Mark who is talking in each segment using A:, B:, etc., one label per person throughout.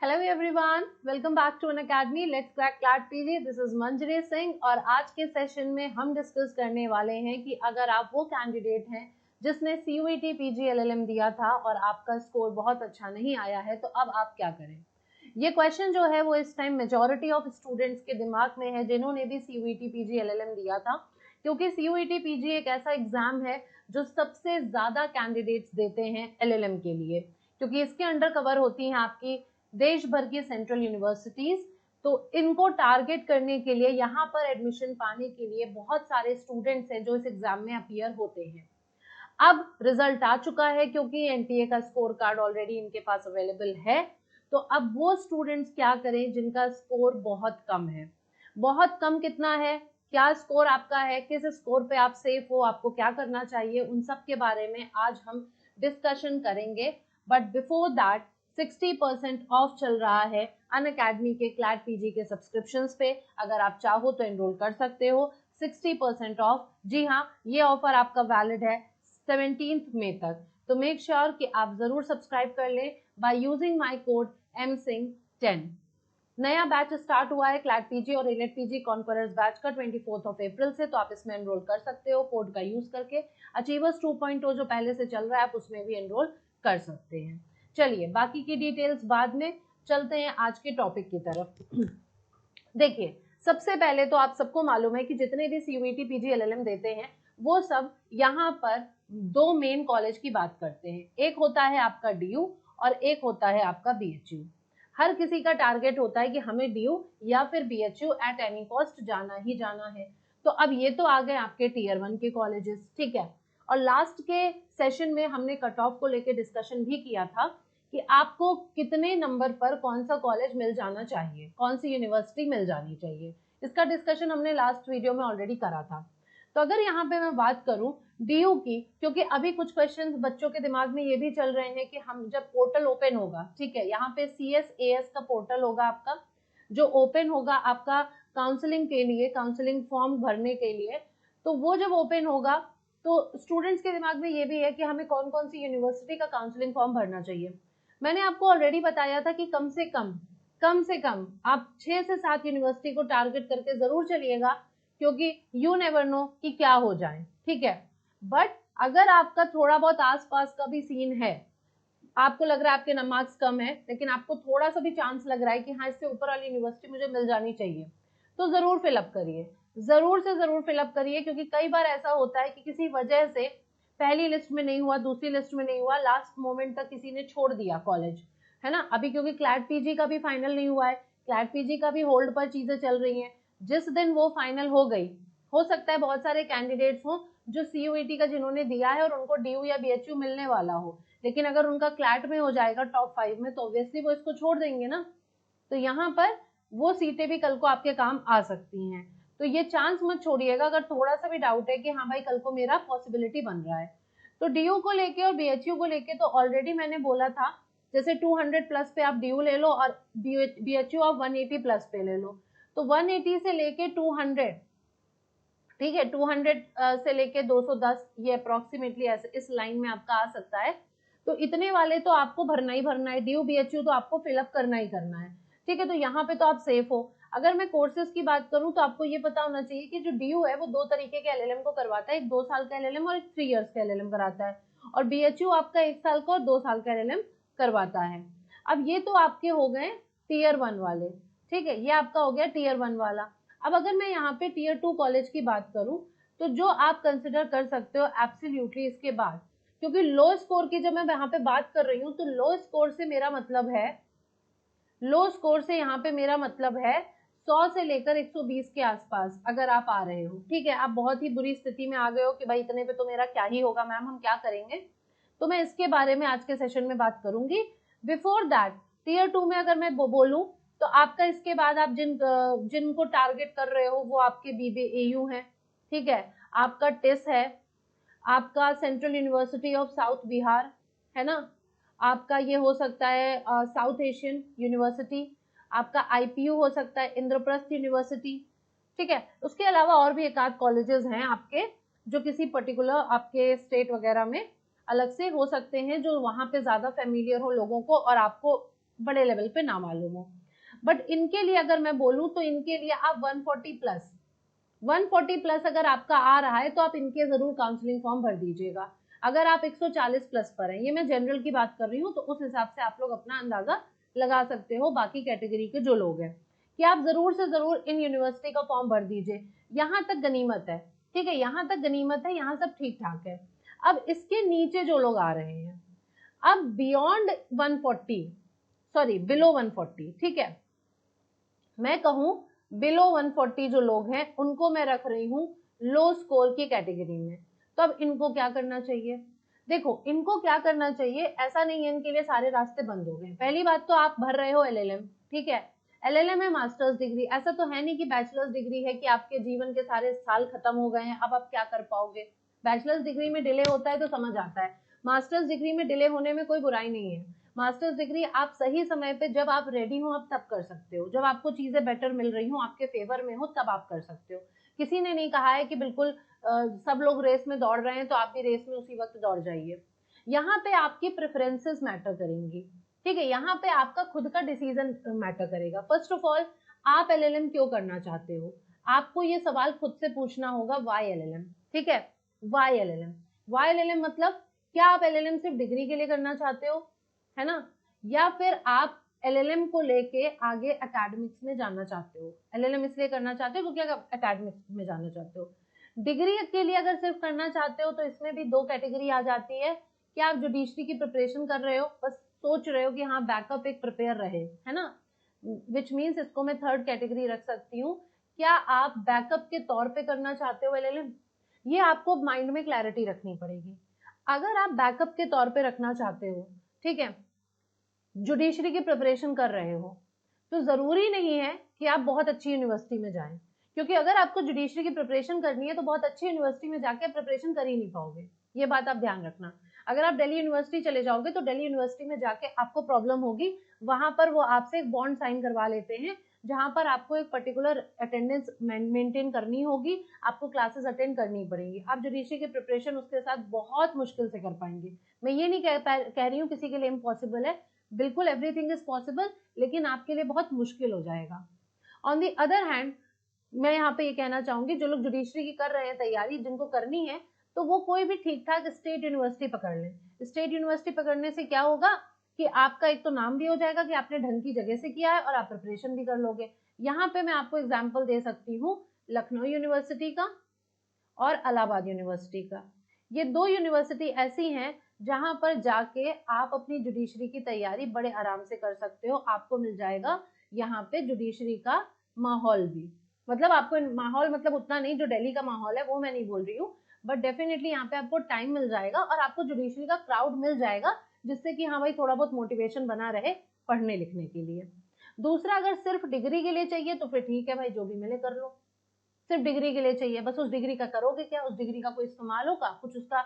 A: Hello everyone, welcome back to Unacademy let's crack CLAT PG. This is Manjari Singh और आज के session में हम डिस्कस करने वाले हैं कि अगर आप वो कैंडिडेट हैं जिसने सीयूईटी पीजी एलएलएम दिया था और आपका स्कोर बहुत अच्छा नहीं आया है तो अब आप क्या करें। ये क्वेश्चन जो है वो इस टाइम मेजॉरिटी ऑफ स्टूडेंट्स के दिमाग में है जिन्होंने भी सीयूईटी पीजी एलएलएम दिया था, क्योंकि सीयूईटी पीजी एक ऐसा एग्जाम है जो सबसे ज्यादा कैंडिडेट्स देते हैं एलएलएम के लिए, क्योंकि इसके अंडर कवर होती हैं आपकी देश भर की सेंट्रल यूनिवर्सिटीज। तो इनको टारगेट करने के लिए यहाँ पर एडमिशन पाने के लिए बहुत सारे स्टूडेंट्स हैं जो इस एग्जाम में अपीयर होते हैं। अब रिजल्ट आ चुका है क्योंकि एनटीए का स्कोर कार्ड ऑलरेडी इनके पास अवेलेबल है। तो अब वो स्टूडेंट्स क्या करें जिनका स्कोर बहुत कम है। बहुत कम कितना है, क्या स्कोर आपका है, किस स्कोर पे आप सेफ हो, आपको क्या करना चाहिए, उन सब के बारे में आज हम डिस्कशन करेंगे। बट बिफोर दैट 60% ऑफ चल रहा है अनअकैडमी के क्लैट पीजी के सब्सक्रिप्शंस पे। अगर आप चाहो तो एनरोल कर सकते हो। 60% ऑफ, जी हाँ, ये ऑफर आपका वैलिड है 17 मई तक। तो मेक श्योर कि आप जरूर सब्सक्राइब कर लें by using my code msing10। नया बैच स्टार्ट हुआ है क्लैट पीजी और एलेट पीजी कॉन्करर्स बैच का 24 अप्रैल से, तो आप इसमें एनरोल कर सकते हो कोड का यूज करके। अचीवर्स 2.0 जो पहले से चल रहा है आप उसमें भी एनरोल कर सकते हैं। चलिए बाकी की डिटेल्स बाद में, चलते हैं आज के टॉपिक की तरफ। देखिए, सबसे पहले तो आप सबको मालूम है कि जितने भी सीयूईटी पीजी एलएलएम देते हैं वो सब यहाँ पर दो मेन कॉलेज की बात करते हैं। एक होता है आपका डीयू और एक होता है आपका बीएचयू। हर किसी का टारगेट होता है कि हमें डीयू या फिर बीएचयू एट एनी कॉस्ट जाना ही जाना है। तो अब ये तो आ गए आपके टीयर 1 के कॉलेजेस, ठीक है। और लास्ट के सेशन में हमने कट ऑफ को लेकर डिस्कशन भी किया था कि आपको कितने नंबर पर कौन सा कॉलेज मिल जाना चाहिए, कौन सी यूनिवर्सिटी मिल जानी चाहिए। इसका डिस्कशन हमने लास्ट वीडियो में ऑलरेडी करा था। तो अगर यहाँ पे मैं बात करूं डीयू की, क्योंकि अभी कुछ क्वेश्चंस बच्चों के दिमाग में ये भी चल रहे हैं कि हम जब पोर्टल ओपन होगा, ठीक है, यहाँ पे CSAS का पोर्टल होगा आपका जो ओपन होगा आपका काउंसलिंग के लिए, काउंसलिंग फॉर्म भरने के लिए। तो वो जब ओपन होगा तो स्टूडेंट्स के दिमाग में ये भी है कि हमें कौन कौन सी यूनिवर्सिटी का काउंसलिंग फॉर्म भरना चाहिए। मैंने आपको ऑलरेडी बताया था कि कम से कम आप 6 से 7 यूनिवर्सिटी को टारगेट करके जरूर चलिएगा, क्योंकि यू नेवर नो कि क्या हो जाए, ठीक है। बट अगर आपका थोड़ा बहुत आसपास का भी सीन है, आपको लग रहा है आपके मार्क्स कम है लेकिन आपको थोड़ा सा भी चांस लग रहा है कि हाँ इससे ऊपर वाली यूनिवर्सिटी मुझे मिल जानी चाहिए, तो जरूर फिलअप करिए, जरूर से जरूर फिलअप करिए। क्योंकि कई बार ऐसा होता है कि किसी वजह से पहली लिस्ट में नहीं हुआ, दूसरी लिस्ट में नहीं हुआ, लास्ट मोमेंट तक किसी ने छोड़ दिया कॉलेज, है ना। अभी क्योंकि क्लैट पीजी का भी फाइनल नहीं हुआ है, क्लैट पीजी का भी होल्ड पर चीजें चल रही हैं। जिस दिन वो फाइनल हो गई, हो सकता है बहुत सारे कैंडिडेट्स हो जो सीयूईटी का जिन्होंने दिया है और उनको डीयू या बीएचयू मिलने वाला हो, लेकिन अगर उनका क्लैट में हो जाएगा टॉप 5 में तो ऑब्वियसली वो इसको छोड़ देंगे ना। तो यहाँ पर वो सीटें भी कल को आपके काम आ सकती हैं। तो ये चांस मत छोड़िएगा अगर थोड़ा सा भी डाउट है कि हाँ भाई कल को मेरा पॉसिबिलिटी बन रहा है। तो डीयू को लेके और बीएचयू को लेके तो ऑलरेडी मैंने बोला था, जैसे 200 प्लस पे आप डीयू ले लो और बीएचयू आप 180 प्लस पे ले लो। तो 180 से लेके 200, ठीक है, 200 से लेके 210, ये अप्रोक्सीमेटली ऐसे इस लाइन में आपका आ सकता है। तो इतने वाले तो आपको भरना ही भरना है, डीयू बीएचयू तो आपको फिलअप करना ही करना है, ठीक है। तो यहाँ पे तो आप सेफ हो। अगर मैं कोर्सेज की बात करूं तो आपको ये पता होना चाहिए कि जो डीयू है वो दो तरीके के एलएलएम को करवाता है, एक 2 साल का एलएलएम और एक 3 इयर्स का एलएलएम कराता है, और बीएचयू आपका 1 साल का और 2 साल का एलएलएम करवाता है। अब ये तो आपके हो गए टीयर 1 वाले, ठीक है, ये आपका हो गया टीयर 1 वाला। अब अगर मैं यहाँ पे टीयर 2 कॉलेज की बात करूं तो जो आप कंसिडर कर सकते हो एब्सोल्युटली इसके बाद, क्योंकि लो स्कोर की जब मैं यहाँ पे बात कर रही हूँ तो लो स्कोर से मेरा मतलब है, लो स्कोर से यहाँ पे मेरा मतलब है 100 से लेकर 120 के आसपास अगर आप आ रहे हो, ठीक है। आप बहुत ही बुरी स्थिति में आ गए हो कि भाई इतने पे तो मेरा क्या ही होगा मैम, हम क्या करेंगे, तो मैं इसके बारे में आज के सेशन में बात करूंगी। बिफोर दैट टीयर 2 में अगर मैं बोलूं तो आपका इसके बाद आप जिनको टारगेट कर रहे हो वो आपके बीबीएयू है, ठीक है, आपका टिस है, आपका central university of south Bihar, है ना, आपका ये हो सकता है साउथ एशियन यूनिवर्सिटी, आपका आईपीयू हो सकता है, इंद्रप्रस्थ यूनिवर्सिटी, ठीक है। उसके अलावा और भी एक आध कॉलेजेस हैं आपके जो किसी पर्टिकुलर आपके स्टेट वगैरह में अलग से हो सकते हैं, जो वहां पे ज्यादा फेमिलियर हो लोगों को और आपको बड़े लेवल पे ना मालूम हो। बट इनके लिए अगर मैं बोलूं तो इनके लिए आप 140 प्लस अगर आपका आ रहा है तो आप इनके जरूर काउंसलिंग फॉर्म भर दीजिएगा। अगर आप 140 प्लस पर हैं, ये मैं जनरल की बात कर रही हूँ, तो उस हिसाब से आप लोग अपना अंदाजा लगा सकते हो बाकी कैटेगरी के जो लोग हैं, कि आप जरूर से जरूर इन यूनिवर्सिटी का फॉर्म भर दीजिए। यहाँ तक गनीमत है, ठीक है, यहाँ तक गनीमत है, यहाँ सब ठीक ठाक है। अब इसके नीचे जो लोग आ रहे हैं, अब बियॉन्ड 140, सॉरी बिलो 140, ठीक है, मैं कहूं बिलो 140 जो लोग हैं उनको मैं रख रही हूं लो स्कोर की कैटेगरी में। तो अब इनको क्या करना चाहिए? देखो, इनको क्या करना चाहिए, ऐसा नहीं है इनके लिए सारे रास्ते बंद हो गए। पहली बात तो आप भर रहे हो एलएलएम, ठीक है, एलएलएम है मास्टर्स डिग्री, ऐसा तो है नहीं कि बैचलर्स डिग्री है कि आपके जीवन के सारे साल खत्म हो गए हैं, अब आप क्या कर पाओगे। बैचलर्स डिग्री में डिले होता है तो समझ आता है, मास्टर्स डिग्री में डिले होने में कोई बुराई नहीं है। मास्टर्स डिग्री आप सही समय पे जब आप रेडी हो आप तब कर सकते हो, जब आपको चीजें बेटर मिल रही हो, आपके फेवर में हो, तब आप कर सकते हो। किसी ने नहीं कहा है कि बिल्कुल सब लोग रेस में दौड़ रहे हैं तो आप भी रेस में उसी वक्त दौड़ जाइए। यहाँ पे आपकी प्रेफरेंसेस मैटर करेंगी, ठीक है, यहाँ पे आपका खुद का डिसीजन मैटर करेगा। फर्स्ट ऑफ ऑल, आप एलएलएम क्यों करना चाहते हो, आपको ये सवाल खुद से पूछना होगा, वाई एलएलएम, ठीक है, वाई एलएलएम। वाई एलएलएम मतलब क्या आप एलएलएम सिर्फ डिग्री के लिए करना चाहते हो, है ना, या फिर आप एलएलएम को लेके आगे एकेडमिक्स में जाना चाहते हो। एलएलएम इसलिए करना चाहते हो क्योंकि आप एकेडमिक्स में जाना चाहते हो। डिग्री के लिए अगर सिर्फ करना चाहते हो तो इसमें भी दो कैटेगरी आ जाती है, कि आप जुडिशरी की प्रिपरेशन कर रहे हो, बस सोच रहे हो कि हाँ बैकअप एक प्रिपेयर रहे, है ना, विच मीन्स इसको मैं थर्ड कैटेगरी रख सकती हूँ। क्या आप बैकअप के तौर पे करना चाहते हो एलएलएम, ये आपको माइंड में क्लैरिटी रखनी पड़ेगी। अगर आप बैकअप के तौर पे रखना चाहते हो, ठीक है, जुडिशरी की प्रिपरेशन कर रहे हो, तो जरूरी नहीं है कि आप बहुत अच्छी यूनिवर्सिटी में जाएं, क्योंकि अगर आपको जुडिशरी की प्रिपरेशन करनी है तो बहुत अच्छी यूनिवर्सिटी में जाके प्रिपरेशन कर ही नहीं पाओगे, ये बात आप ध्यान रखना। अगर आप दिल्ली यूनिवर्सिटी चले जाओगे तो दिल्ली यूनिवर्सिटी में जाके आपको प्रॉब्लम होगी, वहां पर वो आपसे एक बॉन्ड साइन करवा लेते हैं, जहां पर आपको एक पर्टिकुलर अटेंडेंस मेंटेन करनी होगी, आपको क्लासेस अटेंड करनी पड़ेंगी। आप जुडिशरी की प्रिपरेशन उसके साथ बहुत मुश्किल से कर पाएंगे। मैं ये नहीं कह रही हूँ किसी के लिए इम्पॉसिबल है, बिल्कुल एवरीथिंग इज पॉसिबल, लेकिन आपके लिए बहुत मुश्किल हो जाएगा। ऑन दी अदर हैंड, मैं यहाँ पे ये कहना चाहूंगी, जो लोग जुडिशरी की कर रहे हैं तैयारी, जिनको करनी है, तो वो कोई भी ठीक ठाक स्टेट यूनिवर्सिटी पकड़ लें। स्टेट यूनिवर्सिटी पकड़ने से क्या होगा कि आपका एक तो नाम भी हो जाएगा कि आपने ढंग की जगह से किया है, और आप प्रिपरेशन भी कर लोगे। यहाँ पे मैं आपको एग्जाम्पल दे सकती हूँ लखनऊ यूनिवर्सिटी का और इलाहाबाद यूनिवर्सिटी का। ये दो यूनिवर्सिटी ऐसी हैं जहां पर जाके आप अपनी जुडिशरी की तैयारी बड़े आराम से कर सकते हो। आपको मिल जाएगा यहाँ पे जुडिशरी का माहौल भी, मतलब आपको माहौल मतलब उतना नहीं जो दिल्ली का माहौल है, वो मैं नहीं बोल रही हूँ, बट डेफिनेटली यहाँ पे आपको टाइम मिल जाएगा और आपको जुडिशरी का क्राउड मिल जाएगा, जिससे कि हाँ भाई थोड़ा बहुत मोटिवेशन बना रहे पढ़ने लिखने के लिए। दूसरा, अगर सिर्फ डिग्री के लिए चाहिए तो फिर ठीक है भाई, जो भी मिले कर लो। सिर्फ डिग्री के लिए चाहिए, बस उस डिग्री का करोगे क्या, उस डिग्री का कोई इस्तेमाल होगा कुछ, उसका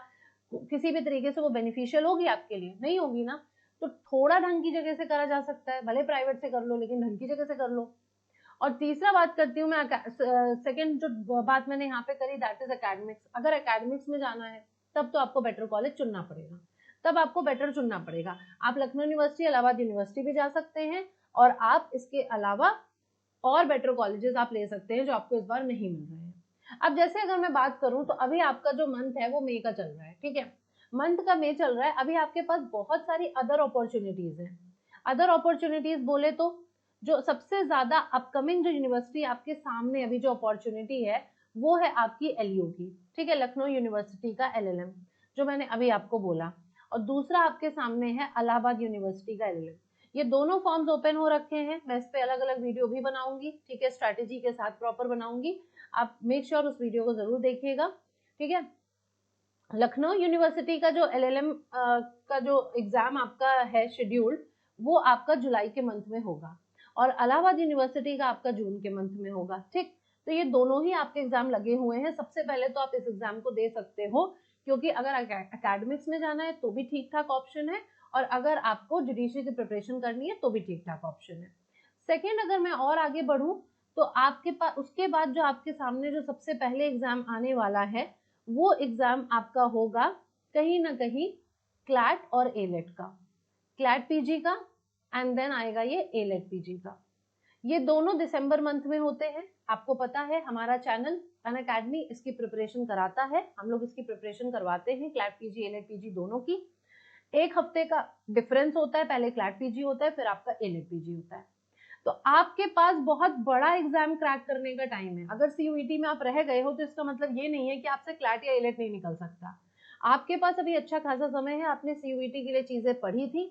A: किसी भी तरीके से वो बेनिफिशियल होगी आपके लिए, नहीं होगी ना। तो थोड़ा ढंग की जगह से करा जा सकता है, भले प्राइवेट से कर लो लेकिन ढंग की जगह से कर लो। और तीसरा बात करती हूँ मैं, सेकंड जो बात मैंने यहाँ पे करी, दैट इज एकेडमिक्स। अगर एकेडमिक्स में जाना है तब तो आपको बेटर कॉलेज चुनना पड़ेगा, तब आपको बेटर चुनना पड़ेगा। आप लखनऊ यूनिवर्सिटी, इलाहाबाद यूनिवर्सिटी भी जा सकते हैं, और आप इसके अलावा और बेटर कॉलेजेस आप ले सकते हैं जो आपको इस बार नहीं मिल रहे हैं। अब जैसे अगर मैं बात करूं तो अभी आपका जो मंथ है वो मई का चल रहा है, ठीक है, मंथ का मई चल रहा है, अभी आपके पास बहुत सारी अदर अपॉर्चुनिटीज हैं। अदर अपॉर्चुनिटीज बोले तो जो सबसे ज्यादा अपकमिंग जो यूनिवर्सिटी आपके सामने अभी जो अपॉर्चुनिटी है वो है आपकी एलयू की, ठीक है, लखनऊ यूनिवर्सिटी का एलएलएम, जो मैंने अभी आपको बोला। और दूसरा आपके सामने है इलाहाबाद यूनिवर्सिटी का एलएलएम। ये दोनों फॉर्म्स ओपन हो रखे हैं, मैं इस पे अलग अलग वीडियो भी बनाऊंगी, ठीक है, स्ट्रैटेजी के साथ प्रॉपर बनाऊंगी, आप मेक श्योर उस वीडियो को जरूर देखिएगा, ठीक है। लखनऊ यूनिवर्सिटी का जो एलएलएम का जो एग्जाम आपका है शेड्यूल्ड, वो आपका जुलाई के मंथ में होगा, और इलाहाबाद यूनिवर्सिटी का आपका जून के मंथ में होगा, ठीक। तो ये दोनों ही आपके एग्जाम लगे हुए हैं। सबसे पहले तो आप इस एग्जाम को दे सकते हो, क्योंकि अगर एकेडमिक्स में जाना है तो भी ठीक ठाक ऑप्शन है, और अगर आपको जुडिशरी की प्रिपरेशन करनी है तो भी ठीक ठाक ऑप्शन है। सेकेंड, अगर मैं और आगे बढ़ूं तो आपके पास उसके बाद जो आपके सामने जो सबसे पहले एग्जाम आने वाला है, वो एग्जाम आपका होगा कहीं ना कहीं क्लैट और एलेट का, क्लैट पीजी का एंड देन आएगा ये एलेट पीजी का। ये दोनों दिसंबर मंथ में होते हैं। आपको पता है हमारा चैनल अनअकैडमी इसकी प्रिपरेशन कराता है, हम लोग इसकी प्रिपरेशन करवाते हैं, क्लैट पीजी एलेट पीजी दोनों की। एक हफ्ते का डिफरेंस होता है, पहले क्लैट पीजी होता है फिर आपका एलेट पीजी होता है। तो आपके पास बहुत बड़ा एग्जाम क्रैक करने का टाइम है। अगर सीयूईटी में आप रह गए हो तो इसका मतलब ये नहीं है कि आपसे क्लैट या एलेट नहीं निकल सकता। आपके पास अभी अच्छा खासा समय है, आपने सीयूईटी के लिए चीजें पढ़ी थी,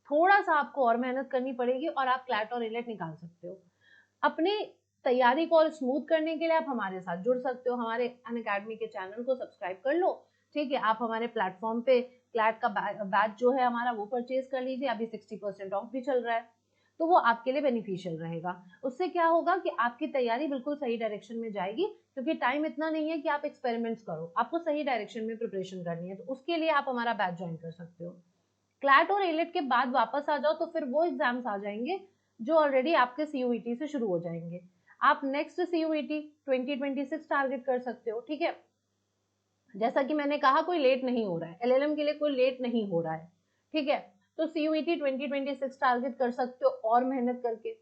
A: थोड़ा सा आपको और मेहनत करनी पड़ेगी और आप क्लैट और एलेट निकाल सकते हो। अपनी तैयारी को और स्मूथ करने के लिए आप हमारे साथ जुड़ सकते हो। हमारे अनअकैडमी के चैनल को सब्सक्राइब कर लो, ठीक है। आप हमारे प्लेटफॉर्म पे क्लैट का बैच जो है हमारा वो परचेज कर लीजिए, अभी 60% ऑफ भी चल रहा है, तो वो आपके लिए बेनिफिशियल रहेगा। उससे क्या होगा कि आपकी तैयारी बिल्कुल सही डायरेक्शन में जाएगी, क्योंकि टाइम इतना नहीं है कि आप एक्सपेरिमेंट्स करो, आपको सही डायरेक्शन में प्रिपरेशन करनी है। तो उसके लिए आप हमारा बैच ज्वाइन कर सकते हो। क्लैट और एलेट के बाद वापस आ जाओ तो फिर वो एग्जाम्स आ जाएंगे जो ऑलरेडी आपके सीयूईटी से शुरू हो जाएंगे। आप नेक्स्ट सीयूईटी 2026 टारगेट कर सकते हो, ठीक है। जैसा कि मैंने कहा कोई लेट नहीं हो रहा है, एलएलएम के लिए कोई लेट नहीं हो रहा है, ठीक है। तो सीयूईटी 2026 टारगेट कर सकते हो और मेहनत करके।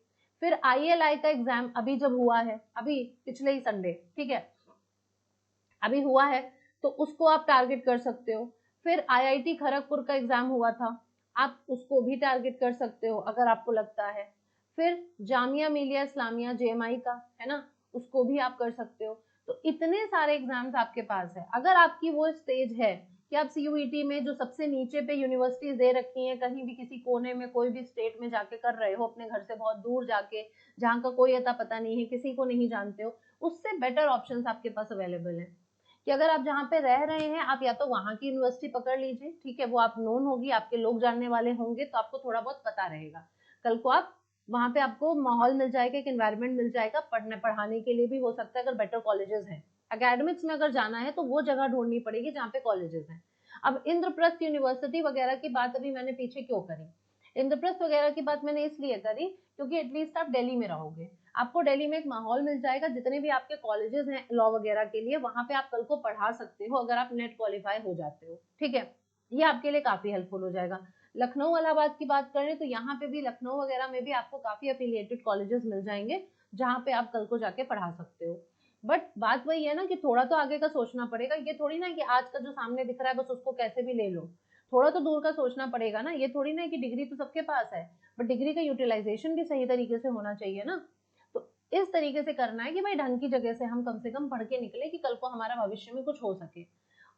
A: फिर आईएलआई का एग्जाम अभी जब हुआ है, अभी पिछले ही संडे, ठीक है, अभी हुआ है, तो उसको आप टारगेट कर सकते हो। फिर आईआईटी खड़गपुर का एग्जाम हुआ था, आप उसको भी टारगेट कर सकते हो अगर आपको लगता है। फिर जामिया मिलिया इस्लामिया जेएमआई का है ना, उसको भी आप कर सकते हो। तो इतने सारे एग्जाम्स आपके पास है। अगर आपकी वो स्टेज है कि आप सीयूईटी में जो सबसे नीचे पे यूनिवर्सिटीज दे रखी हैं, कहीं भी किसी कोने में कोई भी स्टेट में जाके कर रहे हो, अपने घर से बहुत दूर जाके, जहाँ का कोई अता पता नहीं है, किसी को नहीं जानते हो, उससे बेटर ऑप्शंस आपके पास अवेलेबल है कि अगर आप जहाँ पे रह रहे हैं आप या तो वहाँ की यूनिवर्सिटी पकड़ लीजिए, ठीक है, वो आप नोन होगी, आपके लोग जानने वाले होंगे, तो आपको थोड़ा बहुत पता रहेगा। कल को आप वहाँ पे आपको माहौल मिल जाएगा, एक एनवायरनमेंट मिल जाएगा, पढ़ाने के लिए भी हो सकता है। अगर बेटर कॉलेजेस हैं, एकेडमिक्स में अगर जाना है तो वो जगह ढूंढनी पड़ेगी जहाँ पे कॉलेजेस हैं। अब इंद्रप्रस्थ यूनिवर्सिटी वगैरह की बात अभी मैंने पीछे क्यों करी, इंद्रप्रस्थ वगैरह की बात मैंने इसलिए करी क्योंकि एटलीस्ट आप दिल्ली में रहोगे, आपको दिल्ली में एक माहौल मिल जाएगा, जितने भी आपके कॉलेजेस हैं लॉ वगैरह के लिए, वहां पे आप कल को पढ़ा सकते हो अगर आप नेट क्वालिफाई हो जाते हो, ठीक है। ये आपके लिए काफी हेल्पफुल हो जाएगा। लखनऊ इलाहाबाद की बात करें तो यहाँ पे भी लखनऊ वगैरह में भी आपको काफी अफिलिएटेड कॉलेजेस मिल जाएंगे जहाँ पे आप कल को जाके पढ़ा सकते हो। बट बात वही है ना कि थोड़ा तो आगे का सोचना पड़ेगा। ये थोड़ी ना कि आज का जो सामने दिख रहा है बस उसको कैसे भी ले लो, थोड़ा तो दूर का सोचना पड़ेगा ना। ये थोड़ी ना कि डिग्री तो सबके पास है, बट डिग्री का यूटिलाइजेशन भी सही तरीके से होना चाहिए ना। तो इस तरीके से करना है कि भाई ढंग की जगह से हम कम से कम पढ़ के निकले कि कल को हमारा भविष्य में कुछ हो सके।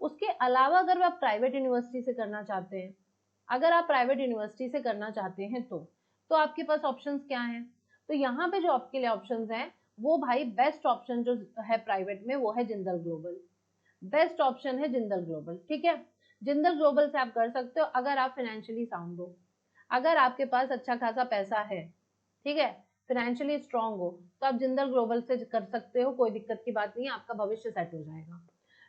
A: उसके अलावा अगर आप प्राइवेट यूनिवर्सिटी से करना चाहते हैं, अगर आप प्राइवेट यूनिवर्सिटी से करना चाहते हैं तो आपके पास ऑप्शंस क्या हैं। तो यहाँ पे जो आपके लिए ऑप्शंस हैं वो भाई बेस्ट ऑप्शन जो है प्राइवेट में वो है जिंदल ग्लोबल। बेस्ट ऑप्शन है जिंदल ग्लोबल, ठीक है। जिंदल ग्लोबल से आप कर सकते हो अगर आप फाइनेंशियली साउंड हो, अगर आपके पास अच्छा खासा पैसा है, ठीक है, फाइनेंशियली स्ट्रांग हो, तो आप जिंदल ग्लोबल से कर सकते हो, कोई दिक्कत की बात नहीं है, आपका भविष्य सेट हो जाएगा,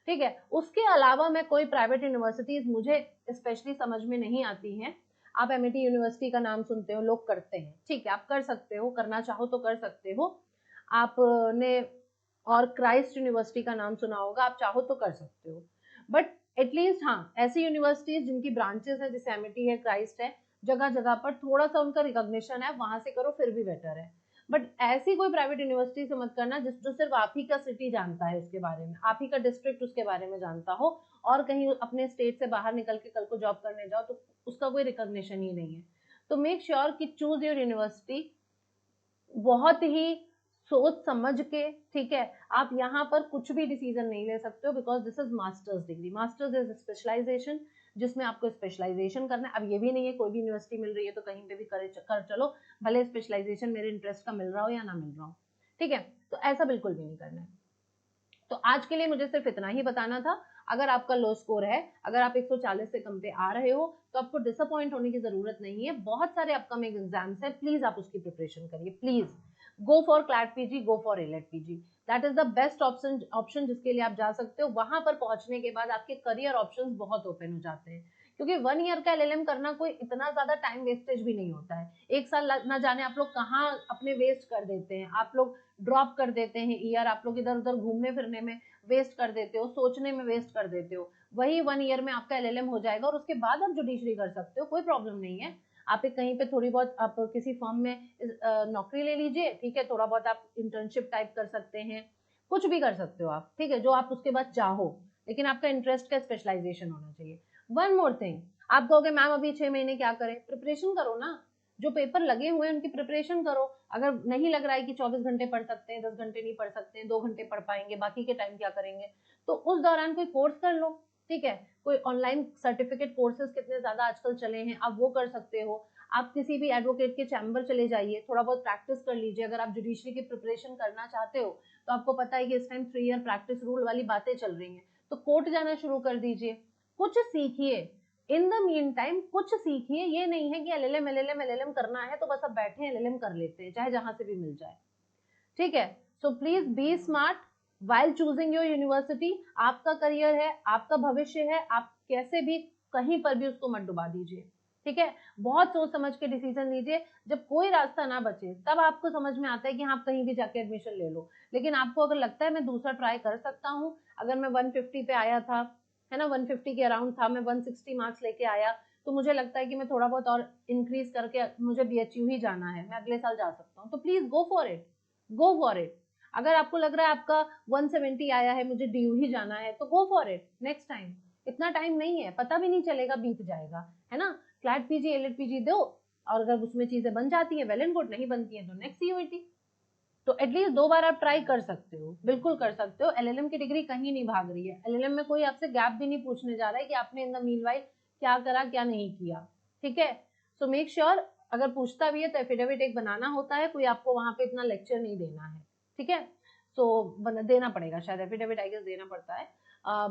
A: ठीक है। उसके अलावा मैं कोई प्राइवेट यूनिवर्सिटीज मुझे स्पेशली समझ में नहीं आती हैं। आप एमआईटी यूनिवर्सिटी का नाम सुनते हो, लोग करते हैं, ठीक है, आप कर सकते हो, करना चाहो तो कर सकते हो। आपने और क्राइस्ट यूनिवर्सिटी का नाम सुना होगा, आप चाहो तो कर सकते हो। बट एटलीस्ट हाँ, ऐसी यूनिवर्सिटीज जिनकी ब्रांचेस है, जैसे एमआईटी है, क्राइस्ट है, जगह जगह पर थोड़ा सा उनका रिकॉग्निशन है, वहां से करो फिर भी बेटर है। बट ऐसी कोई प्राइवेट यूनिवर्सिटी से मत करना जो सिर्फ आप ही का सिटी जानता है उसके बारे में, आप ही का डिस्ट्रिक्ट उसके बारे में जानता हो, और कहीं अपने स्टेट से बाहर निकल के कल को जॉब करने जाओ तो उसका कोई रिकॉग्निशन ही नहीं है। तो मेक श्योर कि चूज योर यूनिवर्सिटी बहुत ही सोच समझ के, ठीक है। आप यहाँ पर कुछ भी डिसीजन नहीं ले सकते हो, because this is master's degree, master's is specialisation, जिसमें आपको स्पेशलाइजेशन करना है। अब ये भी नहीं है कोई भी यूनिवर्सिटी मिल रही है तो कहीं पे भी कर चलो, भले स्पेशलाइजेशन मेरे इंटरेस्ट का मिल रहा हो या ना मिल रहा हो, ठीक है। तो ऐसा बिल्कुल भी नहीं करना है। तो आज के लिए मुझे सिर्फ इतना ही बताना था। अगर आपका लो स्कोर है, अगर आप 140 से कम पे आ रहे हो, तो आपको डिसअपॉइंट होने की जरूरत नहीं है। बहुत सारे अपकमिंग एग्जाम्स हैं, प्लीज आप उसकी प्रिपरेशन करिए, please go for CLAT PG, go for AILET PG, that is the best option जिसके लिए आप जा सकते हो। वहां पर पहुंचने के बाद आपके करियर ऑप्शंस बहुत ओपन हो जाते हैं, क्योंकि 1 ईयर का एलएलएम करना कोई इतना ज्यादा टाइम वेस्टेज भी नहीं होता है। एक साल ना जाने आप लोग कहाँ अपने वेस्ट कर देते हैं, आप लोग ड्रॉप कर देते हैं ईयर, आप लोग इधर उधर घूमने फिरने में वेस्ट कर देते हो, सोचने में वेस्ट कर देते हो। वही 1 ईयर में आपका एलएलएम हो जाएगा और उसके बाद आप जुडिशरी कर सकते हो, कोई प्रॉब्लम नहीं है। आप एक कहीं पे थोड़ी बहुत आप किसी फर्म में नौकरी ले लीजिए, ठीक है, थोड़ा बहुत आप इंटर्नशिप टाइप कर सकते हैं, कुछ भी कर सकते हो आप, ठीक है, जो आप उसके बाद चाहो, लेकिन आपका इंटरेस्ट का स्पेशलाइजेशन होना चाहिए। वन मोर थिंग, आप कहोगे मैम अभी 6 महीने क्या करें, प्रिपरेशन करो ना, जो पेपर लगे हुए हैं उनकी प्रिपरेशन करो। अगर नहीं लग रहा है कि 24 घंटे पढ़ सकते हैं, 10 घंटे नहीं पढ़ सकते हैं, 2 घंटे पढ़ पाएंगे, बाकी के टाइम क्या करेंगे, तो उस दौरान कोई कोर्स कर लो, ठीक है, कोई ऑनलाइन सर्टिफिकेट कोर्सेज कितने ज्यादा आजकल चले हैं, आप वो कर सकते हो। आप किसी भी एडवोकेट के चैम्बर चले जाइए, थोड़ा बहुत प्रैक्टिस कर लीजिए। अगर आप जुडिशरी की प्रिपरेशन करना चाहते हो तो आपको पता है कि इस टाइम 3 ईयर प्रैक्टिस रूल वाली बातें चल रही हैं, तो कोर्ट जाना शुरू कर दीजिए, कुछ सीखिए। इन द मीन टाइम कुछ सीखिए, ये नहीं है कि एलएलएम करना है तो बस अब बैठे एलएलएम कर लेते हैं, चाहे जहां से भी मिल जाए, ठीक है। So please be smart while choosing your university. आपका करियर है, आपका भविष्य है, आप कैसे भी कहीं पर भी उसको मत डुबा दीजिए, ठीक है। बहुत सोच समझ के डिसीजन लीजिए, जब कोई रास्ता ना बचे तब आपको समझ में आता है कि हाँ, आप कहीं भी जाके एडमिशन ले लो। लेकिन आपको अगर लगता है मैं दूसरा ट्राई कर सकता हूँ, अगर मैं 150 पे आया था, है ना, 150 के अराउंड था, मैं 160 मार्क्स लेके आया, तो मुझे लगता है कि मैं थोड़ा बहुत और इंक्रीज करके मुझे बीएचयू ही जाना है, मैं अगले साल जा सकता हूँ, तो please go for it, go for it. अगर आपको लग रहा है आपका 170 आया है, मुझे डीयू ही जाना है, तो go for it next time. इतना टाइम नहीं है, पता भी नहीं चलेगा, बीत जाएगा, है ना। क्लैट पीजी एलएड पीजी दो, और अगर उसमें चीजें बन जाती है वेल एंड गुड, नहीं बनती है तो नेक्स्ट सीयूईटी। तो एटलीस्ट 2 बार आप ट्राई कर सकते हो, बिल्कुल कर सकते हो। एलएलएम की डिग्री कहीं नहीं भाग रही है, एलएलएम में कोई आपसे गैप भी नहीं पूछने जा रहा है कि आपने इन द मीनवाइल क्या करा क्या नहीं किया, ठीक है। सो मेक श्योर, अगर पूछता भी है तो एफिडेविट एक बनाना होता है, कोई आपको वहां पे इतना लेक्चर नहीं देना है, ठीक है। सो देना पड़ेगा शायद एफिडेविट, आई गेस देना पड़ता है,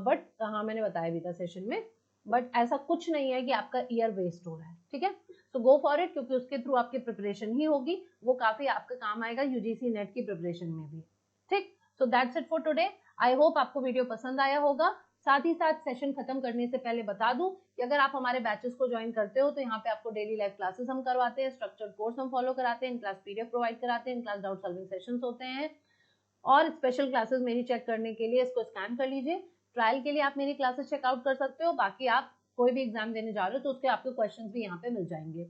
A: बट हाँ मैंने बताया भी था सेशन में, बट ऐसा कुछ नहीं है कि आपका ईयर वेस्ट हो रहा है, ठीक है। सो गो फॉर इट, क्योंकि उसके थ्रू आपकी प्रिपरेशन ही होगी, वो काफी आपके काम आएगा यूजीसी नेट की प्रिपरेशन में भी, ठीक। So that's it for today. I hope आपको वीडियो पसंद आया होगा। साथ ही साथ सेशन खत्म करने से पहले बता दूं कि अगर आप हमारे बैचेस को ज्वाइन करते हो तो यहाँ पे आपको डेली लाइव क्लासेस हम करवाते हैं, स्ट्रक्चर्ड कोर्स हम फॉलो कराते हैं, इन क्लास पीडीएफ प्रोवाइड कराते हैं, in class doubt solving sessions होते हैं, और स्पेशल क्लासेस मेरी चेक करने के लिए इसको स्कैन कर लीजिए। ट्रायल के लिए आप मेरी क्लासेस चेकआउट कर सकते हो, बाकी आप कोई भी एग्जाम देने जा रहे हो तो उसके आपके क्वेश्चंस भी यहाँ पे मिल जाएंगे।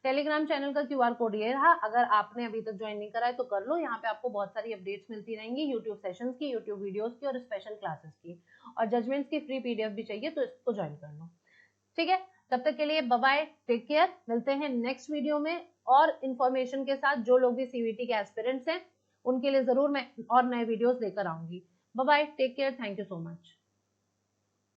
A: टेलीग्राम चैनल का क्यूआर कोड ये रहा, अगर आपने अभी तक ज्वाइन नहीं करा है तो कर लो, यहाँ पे आपको बहुत सारी अपडेट्स मिलती रहेंगी, यूट्यूब सेशंस की, यूट्यूब वीडियोस की और स्पेशल क्लासेस की, और जजमेंट्स की फ्री पीडीएफ भी चाहिए तो इसको ज्वाइन कर लो, ठीक है। तब तक के लिए बाय बाय, टेक केयर, मिलते हैं नेक्स्ट वीडियो में और इन्फॉर्मेशन के साथ। जो लोग भी सीवीटी के एस्पिरेंट्स हैं उनके लिए जरूर मैं और नए वीडियोस लेकर आऊंगी। Bye bye, take care, thank you so much.